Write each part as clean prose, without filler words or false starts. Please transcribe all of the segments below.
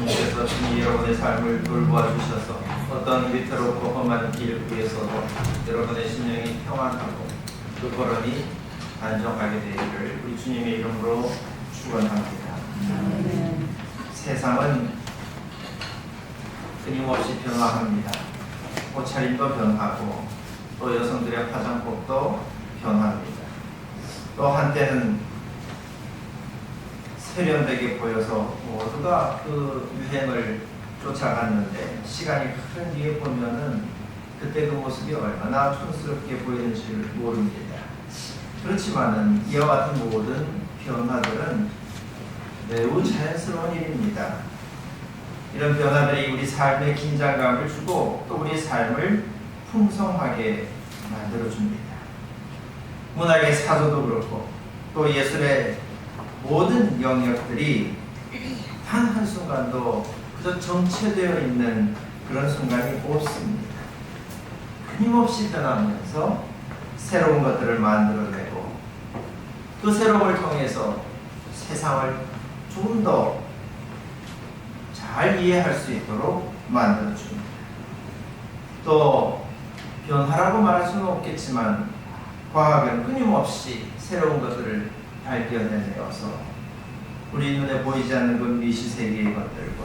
주님께서 친히 여러분의 삶을 돌보아 주셔서 어떤 위태롭고 험한 길 위에서도 여러분의 심령이 평안하고 그 걸음이 안정하게 되기를 우리 주님의 이름으로 축원합니다. 세상은 끊임없이 변화합니다. 옷차림도 변하고 또 여성들의 화장법도 변합니다. 또 한때는 세련되게 보여서 모두가 그 유행을 쫓아갔는데 시간이 흐른 뒤에 보면은 그때 그 모습이 얼마나 촌스럽게 보이는지 모릅니다. 그렇지만은 이와 같은 모든 변화들은 매우 자연스러운 일입니다. 이런 변화들이 우리 삶에 긴장감을 주고 또 우리 삶을 풍성하게 만들어줍니다. 문학의 사조도 그렇고 또 예술의 모든 영역들이 단 한순간도 그저 정체되어 있는 그런 순간이 없습니다. 끊임없이 변하면서 새로운 것들을 만들어내고 그 새로움을 통해서 세상을 조금 더 잘 이해할 수 있도록 만들어줍니다. 또 변화라고 말할 수는 없겠지만 과학은 끊임없이 새로운 것들을 발견해내어서 우리 눈에 보이지 않는 그 미시세계의 것들과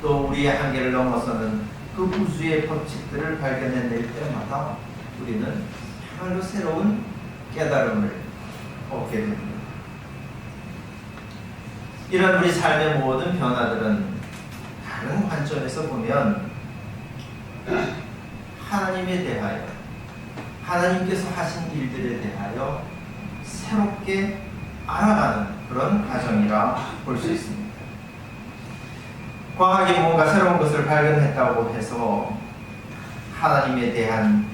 또 우리의 한계를 넘어서는 그 우주의 법칙들을 발견해낼 때마다 우리는 정말로 새로운 깨달음을 얻게 됩니다. 이런 우리 삶의 모든 변화들은 다른 관점에서 보면 하나님에 대하여 하나님께서 하신 일들에 대하여 새롭게 알아가는 그런 과정이라 볼 수 있습니다. 과학이 뭔가 새로운 것을 발견했다고 해서 하나님에 대한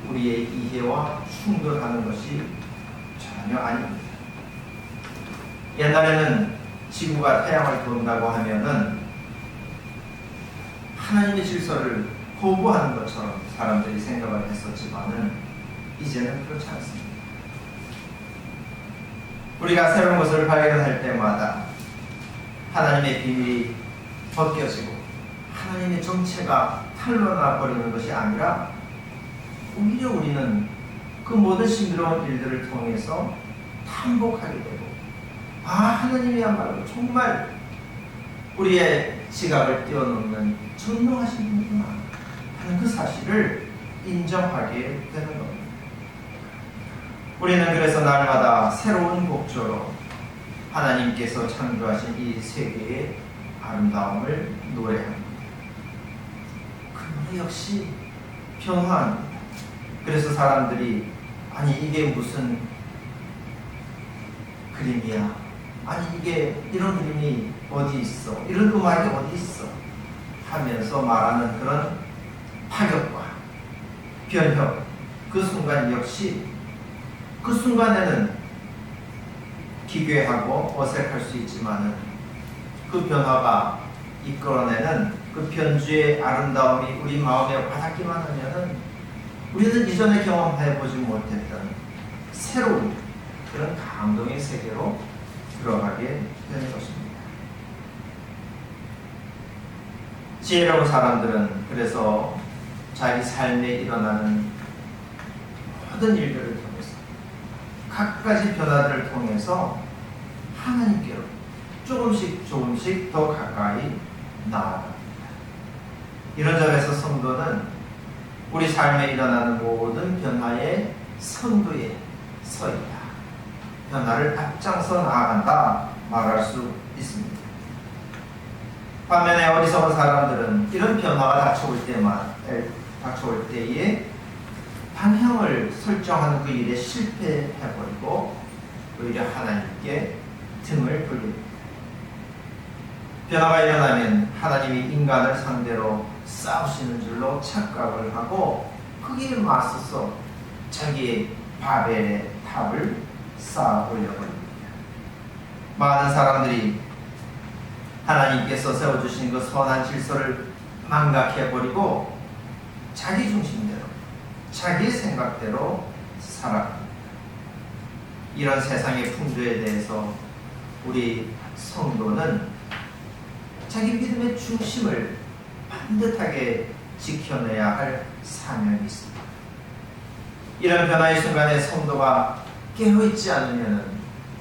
우리의 이해와 충돌하는 것이 전혀 아닙니다. 옛날에는 지구가 태양을 돈다고 하면은 하나님의 질서를 거부하는 것처럼 사람들이 생각을 했었지만은 이제는 그렇지 않습니다. 우리가 새로운 것을 발견할 때마다 하나님의 비밀이 벗겨지고 하나님의 정체가 탄로나 버리는 것이 아니라 오히려 우리는 그 모든 신비로운 일들을 통해서 탐복하게 되고 하나님이야말로 정말 우리의 지각을 뛰어넘는 전능하신 분이구나 하는 그 사실을 인정하게 되는 겁니다. 우리는 그래서 날마다 새로운 곡조로 하나님께서 창조하신 이 세계의 아름다움을 노래합니다. 그 노래 역시 변화합니다. 그래서 사람들이 아니 이게 무슨 그림이야? 아니 이게 이런 그림이 어디 있어? 이런 음악이 어디 있어? 하면서 말하는 그런 파격과 변형 그 순간 역시 그 순간에는 기괴하고 어색할 수 있지만은 그 변화가 이끌어내는 그 변주의 아름다움이 우리 마음에 와닿기만 하면은 우리는 이전에 경험해보지 못했던 새로운 그런 감동의 세계로 들어가게 되는 것입니다. 지혜로운 사람들은 그래서 자기 삶에 일어나는 모든 일들을 통해서 각가지 변화들을 통해서 하나님께로 조금씩 더 가까이 나아갑니다. 이런 점에서 성도는 우리 삶에 일어나는 모든 변화의 선두에 서 있다. 변화를 앞장서 나아간다 말할 수 있습니다. 반면에 어리석은 사람들은 이런 변화가 닥쳐올 때에 방향을 설정하는 그 일에 실패해버리고 오히려 하나님께 등을 돌립니다. 변화가 일어나면 하나님이 인간을 상대로 싸우시는 줄로 착각을 하고 거기에 맞서서 자기의 바벨의 탑을 쌓아보려고 합니다. 많은 사람들이 하나님께서 세워주신 그 선한 질서를 망각해버리고 자기 중심대로 자기 생각대로 살아갑니다. 이런 세상의 풍조에 대해서 우리 성도는 자기 믿음의 중심을 반듯하게 지켜내야 할 사명이 있습니다. 이런 변화의 순간에 성도가 깨어있지 않으면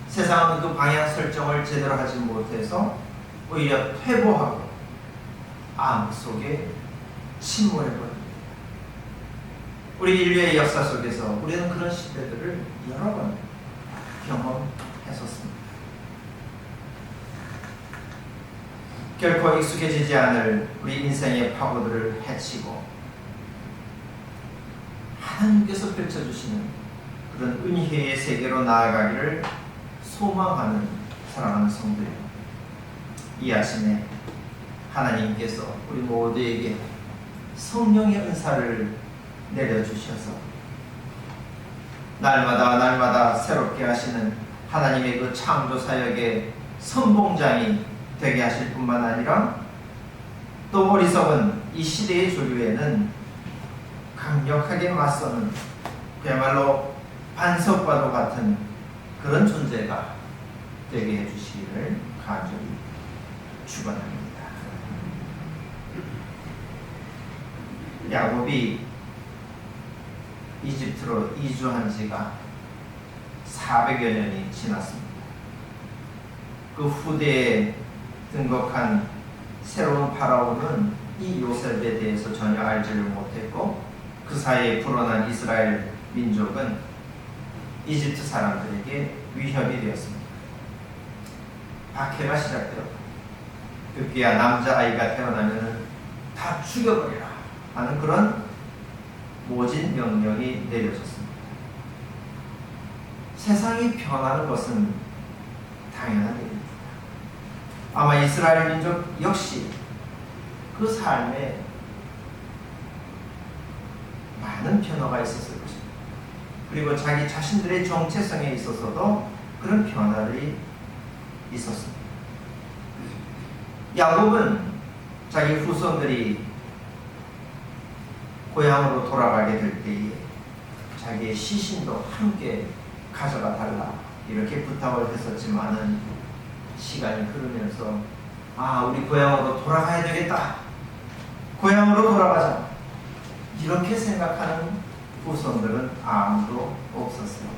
세상은 그 방향 설정을 제대로 하지 못해서 오히려 퇴보하고 암 속에 침몰해버립니다. 우리 인류의 역사 속에서 우리는 그런 시대들을 여러 번 경험했었습니다. 결코 익숙해지지 않을 우리 인생의 파고들을 헤치고 하나님께서 펼쳐주시는 그런 은혜의 세계로 나아가기를 소망하는 사랑하는 성도입니다. 이 아침에 하나님께서 우리 모두에게 성령의 은사를 내려주셔서 날마다 새롭게 하시는 하나님의 그 창조 사역의 선봉장이 되게 하실 뿐만 아니라 또 어리석은 이 시대의 조류에는 강력하게 맞서는 그야말로 반석과도 같은 그런 존재가 되게 해주시기를 간절히 축원합니다. 야곱이 이집트로 이주한 지가 400여 년이 지났습니다. 그 후대에 등극한 새로운 파라오는 이 요셉에 대해서 전혀 알지를 못했고 그 사이에 불어난 이스라엘 민족은 이집트 사람들에게 위협이 되었습니다. 박해가 시작되었고 급기야 남자아이가 태어나면 다 죽여버리라 하는 그런 모진 명령이 내려졌습니다. 세상이 변하는 것은 당연한 일입니다. 아마 이스라엘 민족 역시 그 삶에 많은 변화가 있었을 것입니다. 그리고 자기 자신들의 정체성에 있어서도 그런 변화들이 있었습니다. 야곱은 자기 후손들이 고향으로 돌아가게 될 때에 자기의 시신도 함께 가져가 달라 이렇게 부탁을 했었지만은 시간이 흐르면서 우리 고향으로 돌아가야 되겠다. 고향으로 돌아가자. 이렇게 생각하는 후손들은 아무도 없었어요.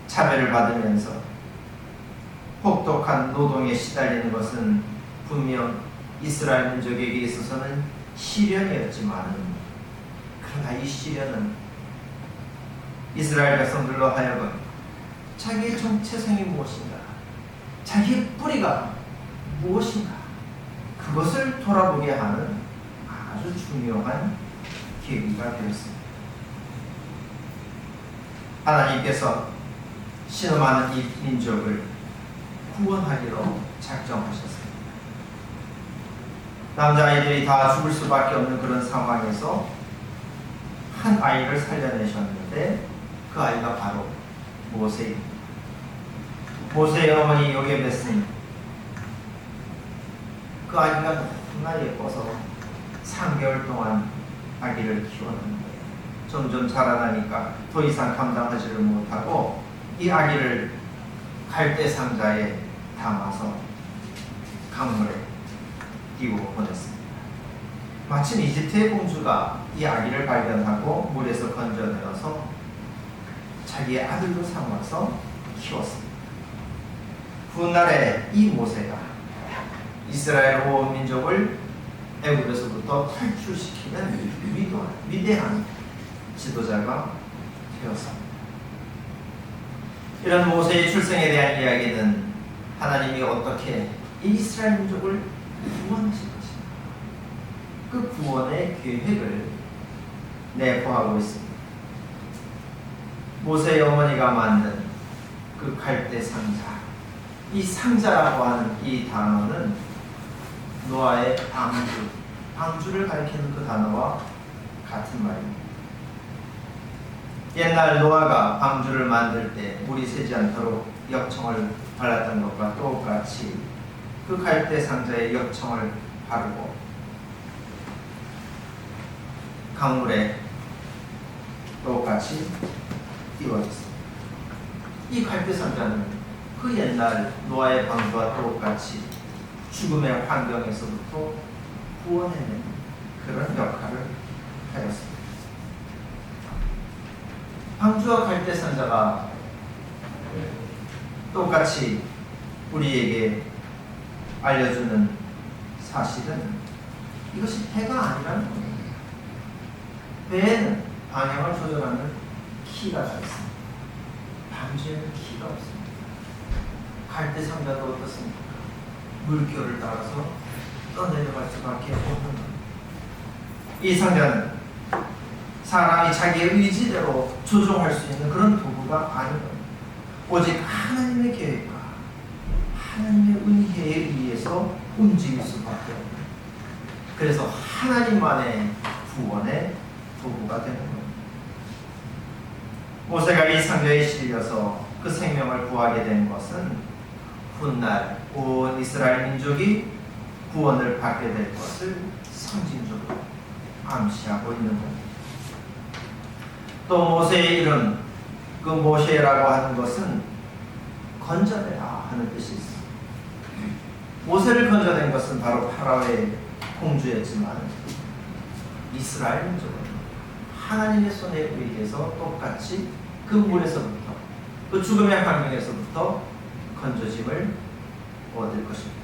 차별을 받으면서 혹독한 노동에 시달리는 것은 분명 이스라엘 민족에게 있어서는 시련이었지만 그러나 이 시련은 이스라엘 백성들로 하여금 자기의 정체성이 무엇인가, 자기의 뿌리가 무엇인가 그것을 돌아보게 하는 아주 중요한 계기가 되었습니다. 하나님께서 신음하는 이 민족을 구원하기로 작정하셨습니다. 남자아이들이 다 죽을 수밖에 없는 그런 상황에서 한 아이를 살려내셨는데 그 아이가 바로 모세입니다. 모세의 어머니 요게벳은 그 아기가 너무나 예뻐서 3개월 동안 아기를 키웠는데 점점 자라나니까 더 이상 감당하지를 못하고 이 아기를 갈대 상자에 담아서 강물에 띄워 보냈습니다. 마침 이집트의 공주가 이 아기를 발견하고 물에서 건져내어서 자기의 아들로 삼아서 키웠습니다. 훗날에 이 모세가 이스라엘 온 민족을 애굽에서부터 탈출시키는 위대한 지도자가 되었습니다. 이런 모세의 출생에 대한 이야기는 하나님이 어떻게 이스라엘 민족을 구원하실 것인가 그 구원의 계획을 내포하고 있습니다. 모세의 어머니가 만든 그 갈대 상자, 이 상자라고 하는 이 단어는 노아의 방주를 가리키는 그 단어와 같은 말입니다. 옛날 노아가 방주를 만들 때 물이 새지 않도록 역청을 발랐던 것과 똑같이 그 갈대 상자에 역청을 바르고 강물에 똑같이 띄워졌습니다. 이 갈대 상자는 그 옛날 노아의 방주와 똑같이 죽음의 환경에서부터 구원해내는 그런 역할을 하였습니다. 방주와 갈대 선자가 똑같이 우리에게 알려주는 사실은 이것이 배가 아니라는 겁니다. 배에는 방향을 조절하는 키가 있습니다. 방주에는 키가 없습니다. 갈대 상자도 어떻습니까? 물결을 따라서 떠내려갈 수밖에 없는 겁니다. 이 상자는 사람이 자기의 의지대로 조종할 수 있는 그런 도구가 아닌 겁니다. 오직 하나님의 계획과 하나님의 은혜에 의해서 움직일 수밖에 없는, 그래서 하나님만의 구원의 도구가 되는 겁니다. 모세가 이 상자에 실려서 그 생명을 구하게 된 것은 훗날 온 이스라엘 민족이 구원을 받게 될 것을 상징적으로 암시하고 있는 겁니다. 또 모세의 이름, 그 모세라고 하는 것은 건져내라 하는 뜻이 있습니다. 모세를 건져낸 것은 바로 파라오의 공주였지만 이스라엘 민족은 하나님의 손에 의해서 똑같이 그 물에서부터, 그 죽음의 환경에서부터 건져짐을 얻을 것입니다.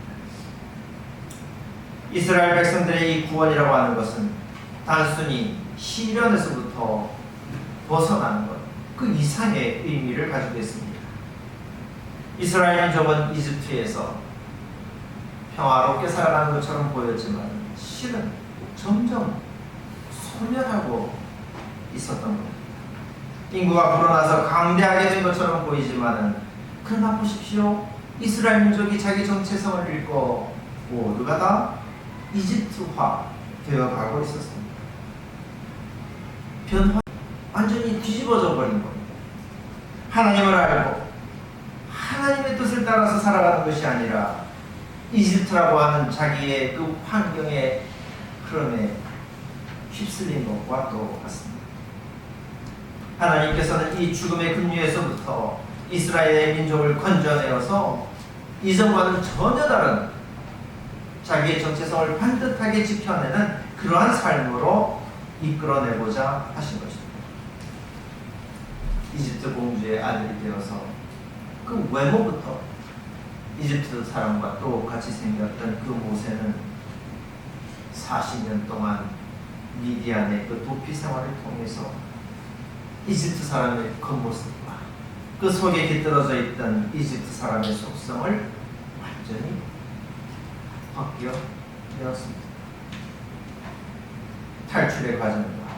이스라엘 백성들의 이 구원이라고 하는 것은 단순히 시련에서부터 벗어나는 것, 그 이상의 의미를 가지고 있습니다. 이스라엘 민족은 이집트에서 평화롭게 살아가는 것처럼 보였지만 실은 점점 소멸하고 있었던 겁니다. 인구가 불어나서 강대하게 된 것처럼 보이지만은, 그러나 보십시오. 이스라엘 민족이 자기 정체성을 잃고 모두가 다 이집트화 되어가고 있었습니다. 변화, 완전히 뒤집어져 버린 겁니다. 하나님을 알고 하나님의 뜻을 따라서 살아가는 것이 아니라 이집트라고 하는 자기의 그 환경의 흐름에 휩쓸린 것과 똑같습니다. 하나님께서는 이 죽음의 급류에서부터 이스라엘의 민족을 건져내어서 이전과는 전혀 다른 자기의 정체성을 반듯하게 지켜내는 그러한 삶으로 이끌어내고자 하신 것입니다. 이집트 공주의 아들이 되어서 그 외모부터 이집트 사람과 똑같이 생겼던 그 모세는 40년 동안 미디안의 그 도피 생활을 통해서 이집트 사람의 겉모습과 그 속에 깃들어져 있던 이집트 사람의 속성을 완전히 벗겨내었습니다. 탈출의 과정과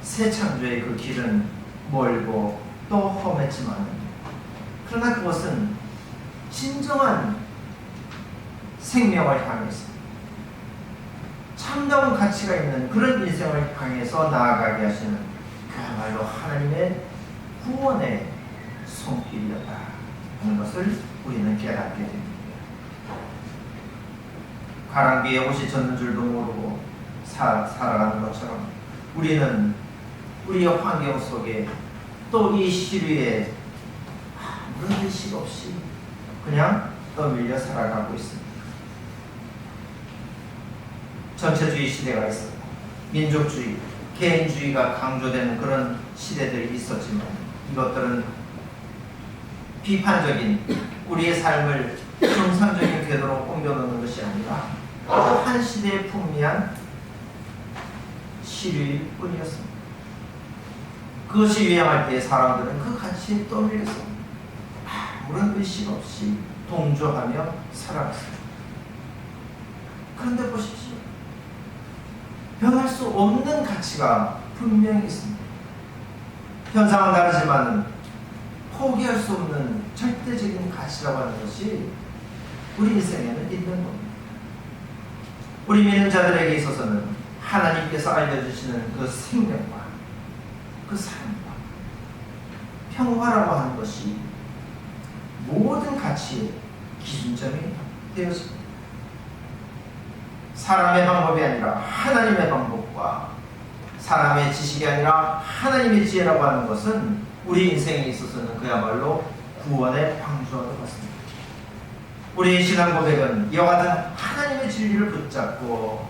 새 창조의 그 길은 멀고 또 험했지만, 그러나 그것은 진정한 생명을 향해서 참다운 가치가 있는 그런 인생을 향해서 나아가게 하시는 그야말로 하나님의 구원의 손길이었다 하는 것을 우리는 깨닫게 됩니다. 가랑비에 옷이 젖는 줄도 모르고 살아가는 것처럼 우리는 우리의 환경 속에 또 이 시류에 아무런 의식 없이 그냥 떠밀려 살아가고 있습니다. 전체주의 시대가 있었고 민족주의, 개인주의가 강조되는 그런 시대들이 있었지만, 이것들은 비판적인 우리의 삶을 정상적인 궤도로 옮겨놓는 것이 아니라 한 시대에 풍미한 시류일 뿐이었습니다. 그것이 유행할 때 사람들은 그 가치에 떠밀려서 아무런 의식 없이 동조하며 살아갔습니다. 그런데 보십시오. 변할 수 없는 가치가 분명히 있습니다. 현상은 다르지만 포기할 수 없는 절대적인 가치라고 하는 것이 우리 인생에는 있는 겁니다. 우리 믿는 자들에게 있어서는 하나님께서 알려주시는 그 생명과 그 삶과 평화라고 하는 것이 모든 가치의 기준점이 되었습니다. 사람의 방법이 아니라 하나님의 방법과 사람의 지식이 아니라 하나님의 지혜라고 하는 것은 우리 인생에 있어서는 그야말로 구원의 방주와도 같습니다. 우리의 신앙 고백은 이와 같은 하나님의 진리를 붙잡고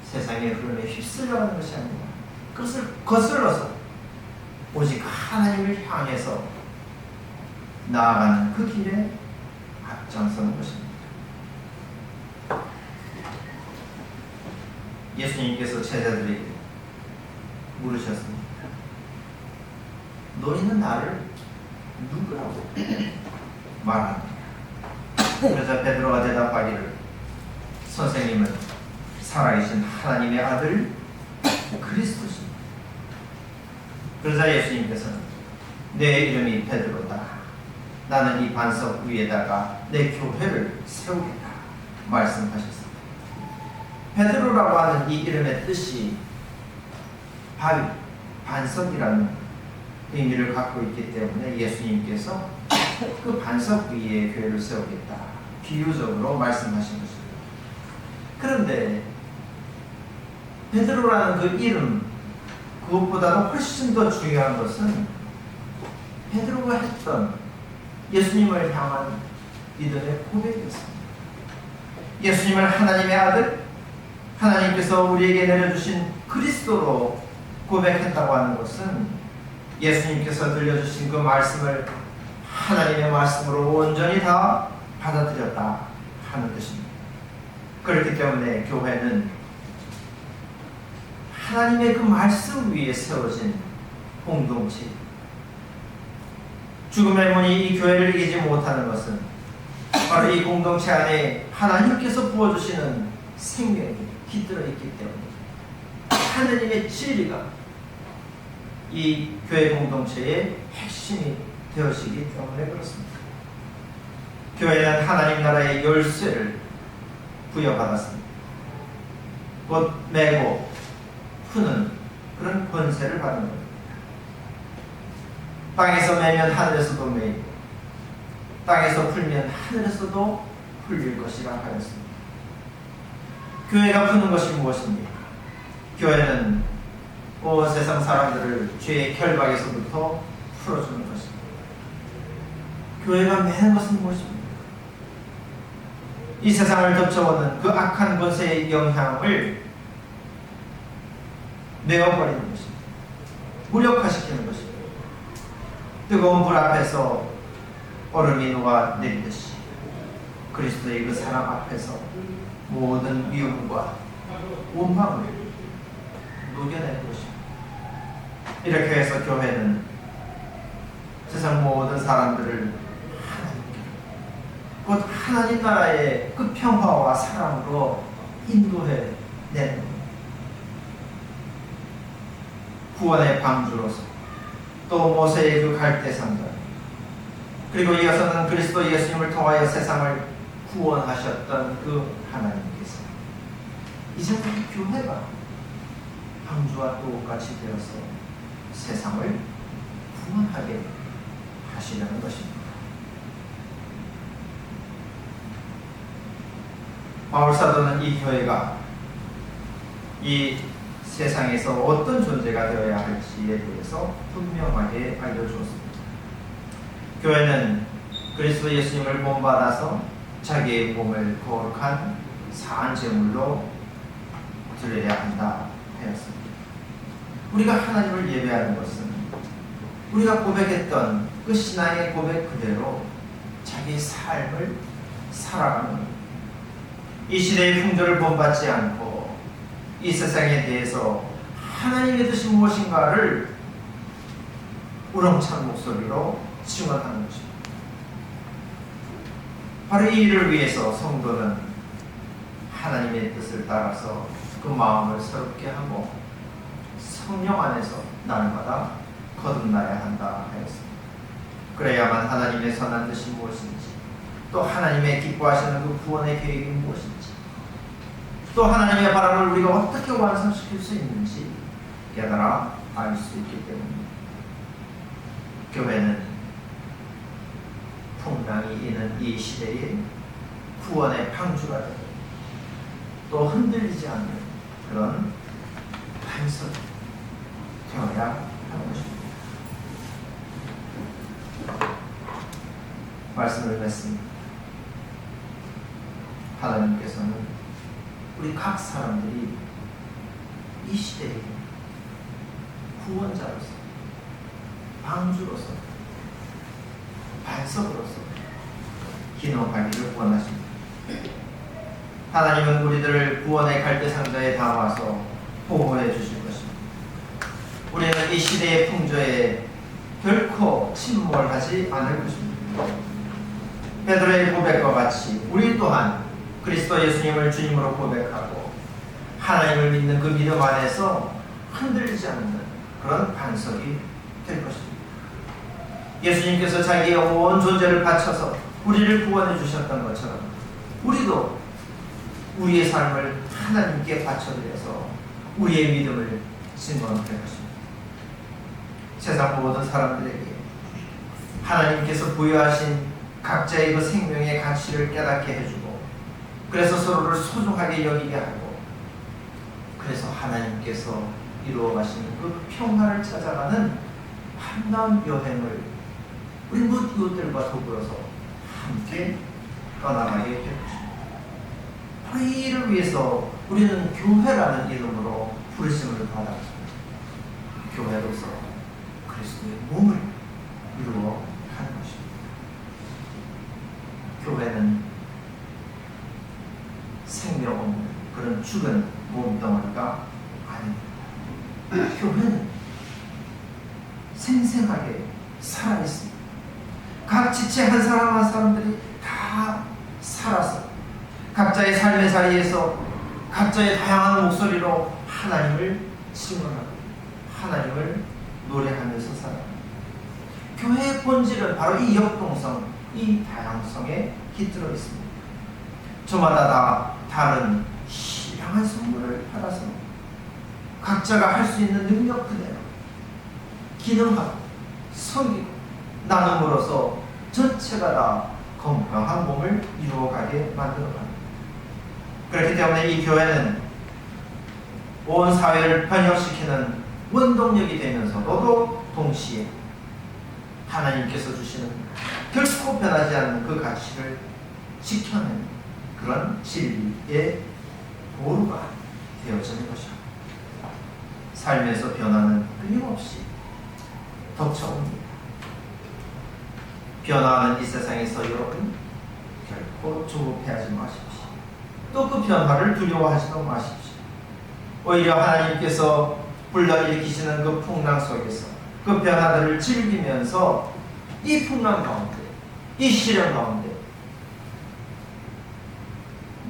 세상의 흐름에 휩쓸려가는 것이 아니라 그것을 거슬러서 오직 하나님을 향해서 나아가는 그 길에 앞장서는 것입니다. 예수님께서 제자들에게 물으셨습니다. 너희는 나를 누구라고 말합니까? 그래서 베드로가 대답하기를 선생님은 살아계신 하나님의 아들 그리스도십니다. 그러자 예수님께서는 내 이름이 베드로다. 나는 이 반석 위에다가 내 교회를 세우겠다 말씀하셨습니다. 베드로라고 하는 이 이름의 뜻이 바위, 반석이라는 의미를 갖고 있기 때문에 예수님께서 그 반석 위에 교회를 세우겠다 비유적으로 말씀하신 것입니다. 그런데 베드로라는 그 이름, 그것보다도 훨씬 더 중요한 것은 베드로가 했던 예수님을 향한 믿음의 고백이었습니다. 예수님을 하나님의 아들, 하나님께서 우리에게 내려주신 그리스도로 고백했다고 하는 것은 예수님께서 들려주신 그 말씀을 하나님의 말씀으로 온전히 다 받아들였다 하는 뜻입니다. 그렇기 때문에 교회는 하나님의 그 말씀 위에 세워진 공동체, 죽음의 문이 이 교회를 이기지 못하는 것은 바로 이 공동체 안에 하나님께서 부어주시는 생명이 깃들어 있기 때문에 하느님의 진리가 이 교회 공동체의 핵심이 되어지기 때문에 그렇습니다. 교회는 하나님 나라의 열쇠를 부여받았습니다. 곧 매고 푸는 그런 권세를 받는 겁니다. 땅에서 매면 하늘에서도 매이고 땅에서 풀면 하늘에서도 풀릴 것이라 하였습니다. 교회가 푸는 것이 무엇입니까? 교회는 온 세상 사람들을 죄의 결박에서부터 풀어주는 것입니다. 교회가 매는 것은 무엇입니까? 이 세상을 덮쳐오는 그 악한 권세의 영향을 메워버리는 것입니다. 무력화시키는 것입니다. 뜨거운 불 앞에서 얼음이 녹아 내리듯이 그리스도의 그 사랑 앞에서 모든 미움과 원망을 녹여내는 것입니다. 이렇게 해서 교회는 세상 모든 사람들을 하나님께, 곧 하나님 나라의 그 평화와 사랑으로 인도해 내는 겁니다. 구원의 방주로서 또 모세의 그 갈대상자, 그리고 이어서는 그리스도 예수님을 통하여 세상을 구원하셨던 그 하나님께서 이제 우리 교회가 방주와 똑같이 되어서 세상을 구원하게 하시려는 것입니다. 바울사도는 이 교회가 이 세상에서 어떤 존재가 되어야 할지에 대해서 분명하게 알려주었습니다. 교회는 그리스도 예수님을 본받아서 자기의 몸을 거룩한 사한 제물로 드려야 한다 하였습니다. 우리가 하나님을 예배하는 것은 우리가 고백했던 그 신앙의 고백 그대로 자기의 삶을 살아가는, 이 시대의 풍조를 본받지 않고 이 세상에 대해서 하나님의 뜻이 무엇인가를 우렁찬 목소리로 증언하는 것입니다. 바로 이 일을 위해서 성도는 하나님의 뜻을 따라서 그 마음을 새롭게 하고 성령 안에서 날마다 거듭나야 한다 하였습니다. 그래야만 하나님의 선한 뜻이 무엇인지, 또 하나님의 기뻐하시는 그 구원의 계획이 무엇인지, 또 하나님의 바람을 우리가 어떻게 완성시킬 수 있는지 깨달아 알 수 있기 때문입니다. 교회는 풍랑이 있는 이 시대에 구원의 방주가 되고 또 흔들리지 않는 그런 반석이 되어야 하는 것입니다. 말씀을 맺습니다. 하나님께서는 우리 각 사람들이 이 시대에 구원자로서, 방주로서, 반석으로서 기능하기를 원하십니다. 하나님은 우리들을 구원의 갈대상자에 담아서 보호해 주실 것입니다. 우리는 이 시대의 풍조에 결코 침몰하지 않을 것입니다. 베드로의 고백과 같이 우리 또한 그리스도 예수님을 주님으로 고백하고 하나님을 믿는 그 믿음 안에서 흔들리지 않는 그런 반석이 될 것입니다. 예수님께서 자기의 온 존재를 바쳐서 우리를 구원해 주셨던 것처럼 우리도 우리의 삶을 하나님께 바쳐드려서 우리의 믿음을 증거할 것입니다. 세상 모든 사람들에게 하나님께서 부여하신 각자의 그 생명의 가치를 깨닫게 해주고, 그래서 서로를 소중하게 여기게 하고, 그래서 하나님께서 이루어 가시는 그 평화를 찾아가는 아름다운 여행을 우리 모든 이웃들과 더불어서 함께 떠나가게 될 것입니다. 바로 이 일을 위해서 우리는 교회라는 이름으로 부르심을 받았습니다. 교회로서 그리스도의 몸을 이루어 가는 것입니다. 교회는 생명 없는 그런 죽은 몸덩어리가 아닙니다. 교회는 생생하게 살아있습니다. 각 지체 한 사람 한 사람들이 다 살아서 각자의 삶의 자리에서 각자의 다양한 목소리로 하나님을 증언하고 하나님을 노래하면서 살아갑니다. 교회의 본질은 바로 이 역동성, 이 다양성에 깃들어 있습니다. 저마다 다 다른 신령한 선물을 받아서 각자가 할 수 있는 능력 그대로 기능하고 섬기고 나눔으로써 전체가 다 건강한 몸을 이루어가게 만들어갑니다. 그렇기 때문에 이 교회는 온 사회를 변혁시키는 원동력이 되면서도 동시에 하나님께서 주시는 결코 변하지 않는 그 가치를 지켜내는 그런 진리의 보루가 되어지는 것입니다. 삶에서 변화는 끊임없이 덮쳐옵니다. 변화하는 이 세상에서 여러분 결코 조급해하지 마십시오. 또 그 변화를 두려워하지도 마십시오. 오히려 하나님께서 불러일으키시는 그 풍랑 속에서 그 변화들을 즐기면서 이 풍랑 가운데, 이 시련 가운데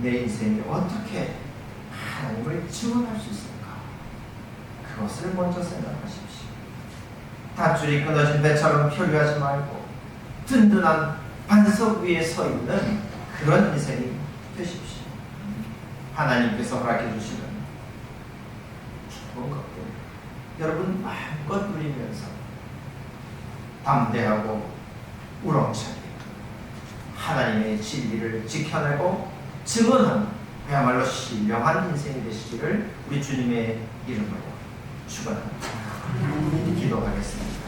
내 인생이 어떻게 하나님을 증언할 수 있을까? 그것을 먼저 생각하십시오. 밧줄이 끊어진 배처럼 표류하지 말고 든든한 반석 위에 서 있는 그런 인생이 되십시오. 하나님께서 허락해 주시는 좋은 것들 여러분 마음껏 누리면서 담대하고 우렁차게 하나님의 진리를 지켜내고 증언하는 그야말로 신령한 인생이 되시기를 우리 주님의 이름으로 축원합니다. 기도하겠습니다.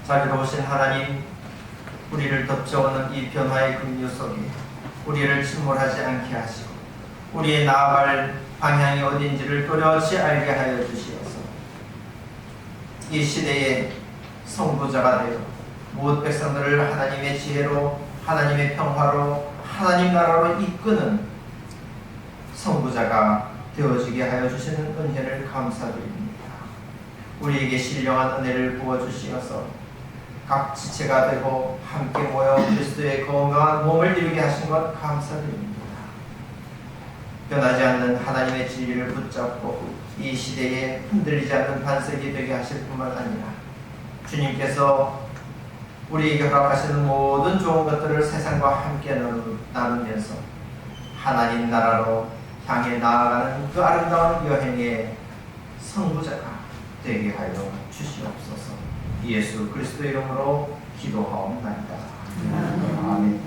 자비로우신 하나님, 우리를 덮쳐오는 이 변화의 긍휼 속에 우리를 침몰하지 않게 하시고 우리의 나아갈 방향이 어딘지를 또렷이 알게 하여 주시어서 이 시대의 성도자가 되어 모든 백성들을 하나님의 지혜로, 하나님의 평화로, 하나님 나라로 이끄는 성도자가 되어지게 하여 주시는 은혜를 감사드립니다. 우리에게 신령한 은혜를 부어주시어서 각 지체가 되고 함께 모여 그리스도의 건강한 몸을 이루게 하신 것 감사드립니다. 변하지 않는 하나님의 진리를 붙잡고 이 시대에 흔들리지 않는 반석이 되게 하실 뿐만 아니라 주님께서 우리에게 허락하시는 모든 좋은 것들을 세상과 함께 나누면서 하나님 나라로 향해 나아가는 그 아름다운 여행의 선구자가 되게 하여 주시옵소서. 예수 그리스도 이름으로 기도하옵나이다. 아멘.